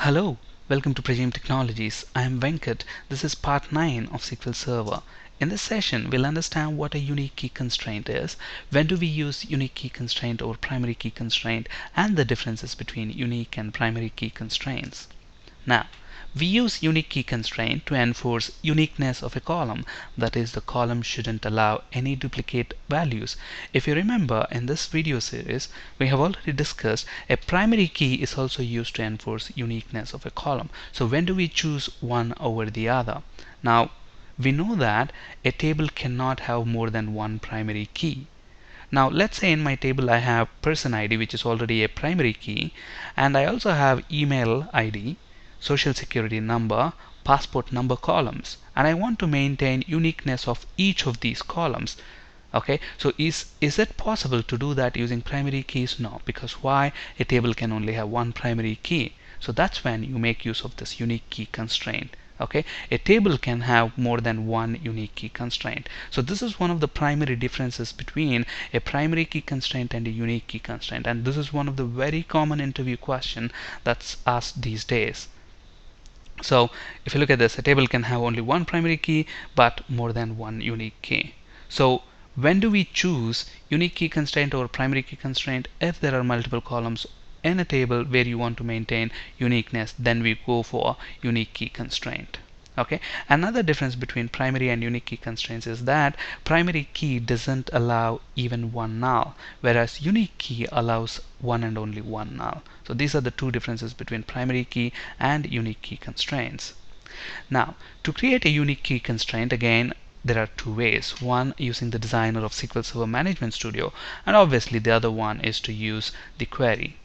Hello, welcome to Prajim Technologies. I am Venkat. This is part 9 of SQL Server. In this session, we'll understand what a unique key constraint is, when do we use unique key constraint over primary key constraint, and the differences between unique and primary key constraints. Now, we use unique key constraint to enforce uniqueness of a column, that is, the column shouldn't allow any duplicate values. If you remember, in this video series, we have already discussed a primary key is also used to enforce uniqueness of a column. So when do we choose one over the other? Now, we know that a table cannot have more than one primary key. Now let's say in my table I have person ID, which is already a primary key, and I also have email ID, social security number, passport number columns, and I want to maintain uniqueness of each of these columns. Okay, so is it possible to do that using primary keys? No, because why? A table can only have one primary key. So that's when you make use of this unique key constraint. Okay, a table can have more than one unique key constraint. So this is one of the primary differences between a primary key constraint and a unique key constraint, and this is one of the very common interview question that's asked these days. So if you look at this, a table can have only one primary key but more than one unique key. So when do we choose unique key constraint over primary key constraint? If there are multiple columns in a table where you want to maintain uniqueness, then we go for unique key constraint. Okay, another difference between primary and unique key constraints is that primary key doesn't allow even one null, whereas unique key allows one and only one null. So these are the two differences between primary key and unique key constraints. Now, to create a unique key constraint, again, there are two ways. One, using the designer of SQL Server Management Studio, and obviously the other one is to use the query.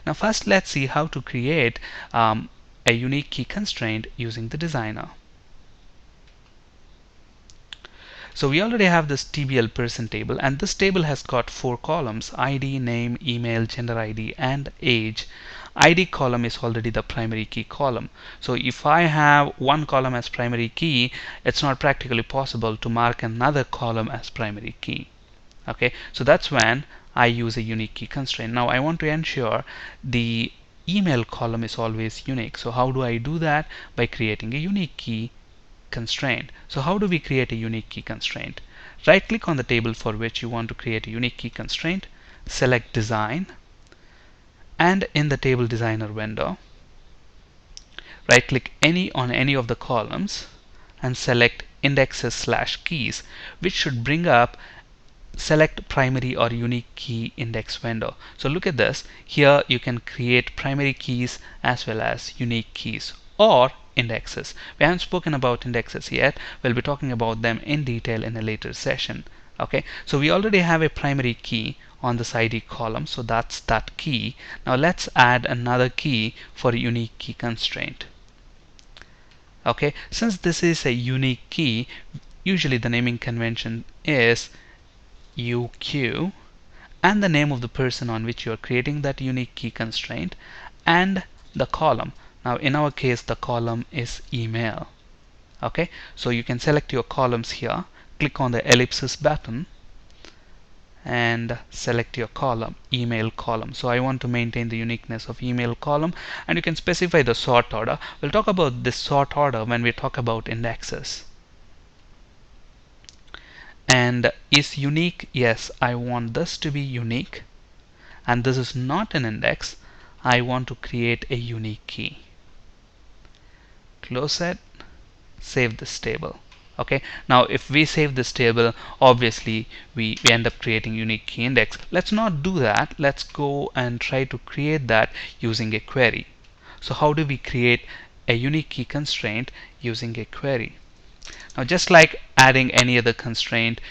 Now first let's see how to create a unique key constraint using the designer. So we already have this TBL person table, and this table has got 4 columns: ID, name, email, gender ID, and age. ID column is already the primary key column. So if I have one column as primary key, it's not practically possible to mark another column as primary key. Okay, so that's when I use a unique key constraint. Now I want to ensure the email column is always unique. So how do I do that? By creating a unique key constraint. So how do we create a unique key constraint? Right click on the table for which you want to create a unique key constraint, select design, and in the table designer window, right click on any of the columns and select indexes/keys, which should bring up select primary or unique key index window. So look at this. Here you can create primary keys as well as unique keys or indexes. We haven't spoken about indexes yet. We'll be talking about them in detail in a later session. Okay, so we already have a primary key on this ID column, so that's that key. Now let's add another key for a unique key constraint. Okay, since this is a unique key, usually the naming convention is UQ and the name of the person on which you are creating that unique key constraint and the column. Now in our case the column is email. Okay, so you can select your columns here, click on the ellipsis button and select your column, email column. So I want to maintain the uniqueness of email column, and you can specify the sort order. We'll talk about this sort order when we talk about indexes. And is unique? Yes, I want this to be unique, and this is not an index. I want to create a unique key. Close it, save this table. Okay, now if we save this table, obviously we end up creating unique key index. Let's not do that. Let's go and try to create that using a query. So how do we create a unique key constraint using a query? Now just like adding any other constraint,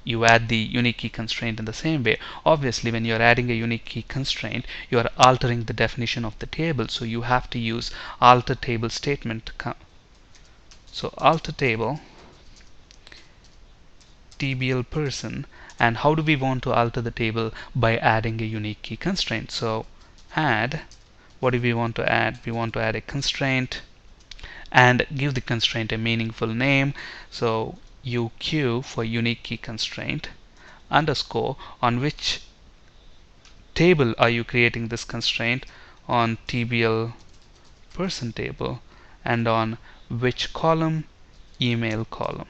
you add the unique key constraint in the same way. Obviously when you're adding a unique key constraint, you are altering the definition of the table, so you have to use alter table statement. So alter table TBL person, and how do we want to alter the table? By adding a unique key constraint. So add, what do we want to add? We want to add a constraint and give the constraint a meaningful name. So UQ for unique key constraint underscore, on which table are you creating this constraint? On TBL person table, and on which column, email column.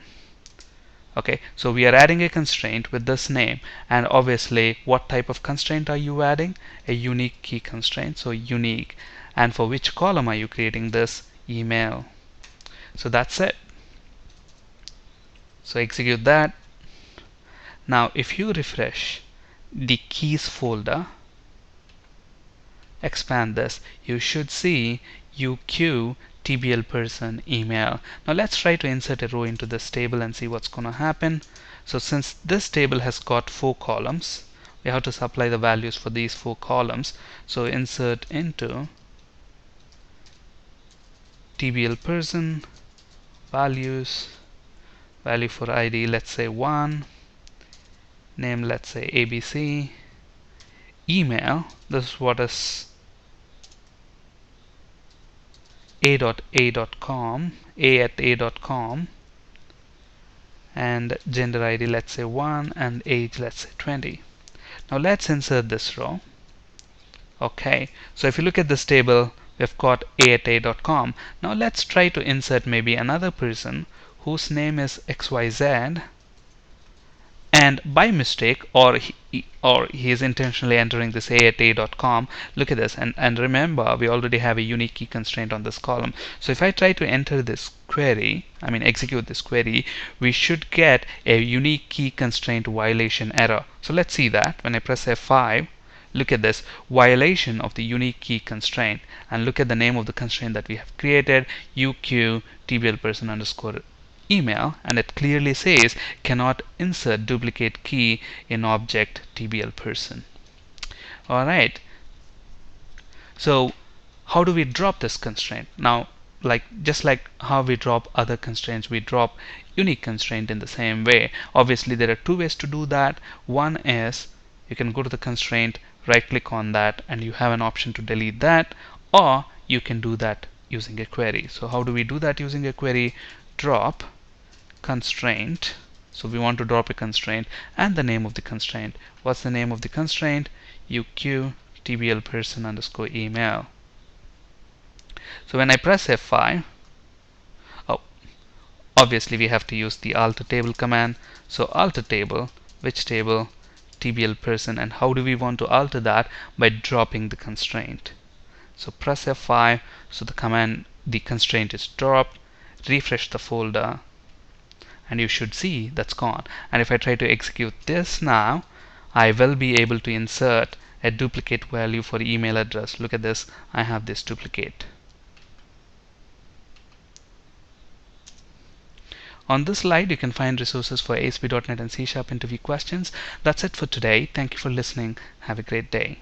Okay, so we are adding a constraint with this name, and obviously what type of constraint are you adding? A unique key constraint, so unique. And for which column are you creating this? Email. So that's it. So execute that. Now if you refresh the keys folder, expand this, you should see UQ TBL person email. Now let's try to insert a row into this table and see what's going to happen. So since this table has got 4 columns, we have to supply the values for these 4 columns. So insert into TBL person values, value for ID, let's say 1, name, let's say ABC, email, this is what is a.a.com, a@a.com, and gender ID, let's say 1, and age, let's say 20. Now let's insert this row. Okay, so if you look at this table, we've got a@a.com. Now let's try to insert maybe another person whose name is XYZ, and by mistake, or he is intentionally entering this a@a.com. Look at this, and remember, we already have a unique key constraint on this column. So if I try to enter this query, execute this query, we should get a unique key constraint violation error. So let's see that. When I press F5, look at this, violation of the unique key constraint, and look at the name of the constraint that we have created, UQ TBL person underscore email, and it clearly says cannot insert duplicate key in object TBL person. Alright, so how do we drop this constraint? Now, just like how we drop other constraints, we drop unique constraint in the same way. Obviously there are 2 ways to do that. One is you can go to the constraint, right click on that, and you have an option to delete that, or you can do that using a query. So how do we do that using a query? Drop constraint. So we want to drop a constraint and the name of the constraint. What's the name of the constraint? UQ TBL person underscore email. So when I press F5, obviously we have to use the alter table command. So alter table, which table? TBL person. And how do we want to alter that? By dropping the constraint. So press F5, so the constraint is dropped. Refresh the folder, and you should see that's gone. And if I try to execute this now, I will be able to insert a duplicate value for email address. Look at this, I have this duplicate. On this slide, you can find resources for ASP.NET and C# interview questions. That's it for today. Thank you for listening. Have a great day.